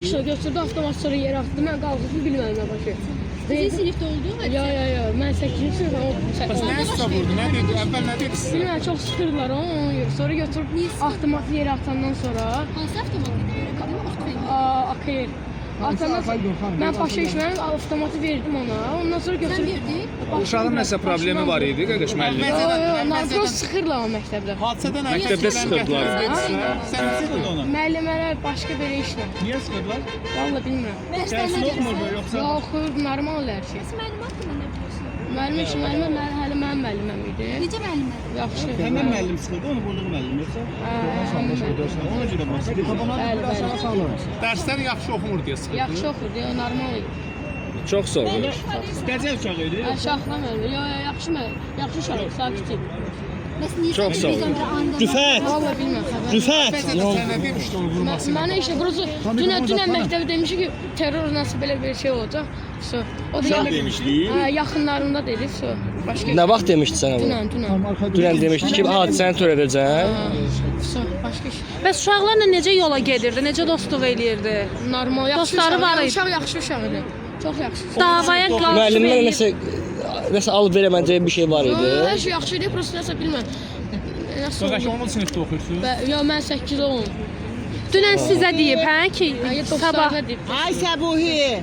İşte götürdü avtomat sonra yere attı. Ben qalxızı bilmədim nə başı. Sizin sinifdə oldu mu? Ya. Mən 8-ci sınıfım. Bəs nə üstə vurdu? Nə dedi? Əvvəl nə dedi sizə? Bilməm, çox sıxırdılar ona görə. Sonra götürüb avtomatı yerə atandan sonra Hansı avtomat idi? AKR. Atandan mən başa düşmədim, avtomatı verdim ona. Ondan sonra Sən götürüb verdin? Uşağın nəsə problemi var idi, qardaş müəllim. narkoz sıxırlar o məktəbdə. Hadisədən əvvəl Məktəbdə sıxırdılar. Sən nə dedin ona? Müəllimələr başqa bir işlə. Niyə sıxırlar? Vallahi bilmirəm. Dərsin oxumurdu yoxsa? Ya oxuyur, normal hər şey. Müəllim haqqında nə biliyorsun? Müəllim işi, müəllimə hələ mənim müəlliməm idi. Necə müəllimlər? Yaxşı. Həmin müəllim sıxırdı, onu burduğu müəllim yoxsa? Ona görə başladı. Dərsləri yaxşı oxumur deyə sıxırdı. Yaxşı oxuyur, normal idi. Çox sağ ol. Dəcəl uşağı idi. Şahlamır. Yaxşı uşaq, sakit idi. Bəs niyə Çox sağ ol. Rüfət, Vallahi bilmirəm xəbər. Rüfət. Sən nə demişdi onu vurması? Mənə işte burası dünən məktəbə demişdi ki, terror nasıl belə bir şey olacaq. So, o da yaxınlarında dedi. So, başqa. Nə vaxt demişdi sənə bunu? Dünən. Dünən demişdi ki, hadisəni törədəcək. So, başqa iş. Bəs uşaqlarla necə yola gedirdi, necə dostluq eləyirdi? Normal, yaxşı Dostları uşaq. var idi. Uşaq yaxşı uşaq idi. Çox yaxşı. Davaya qalxıb Müəllimlər eləyir. nəsə alıb verəməyəcəyi bir şey var idi. Hər şey yaxşı idi, prosta nəsə bilmirəm. Nasıl Qardaş oldu? 10-cu sinifdə oxuyursunuz? Yo, mən 8 olum. Dünən sizə deyib, hə ki, sabah Sabah. Ay Səbuhi.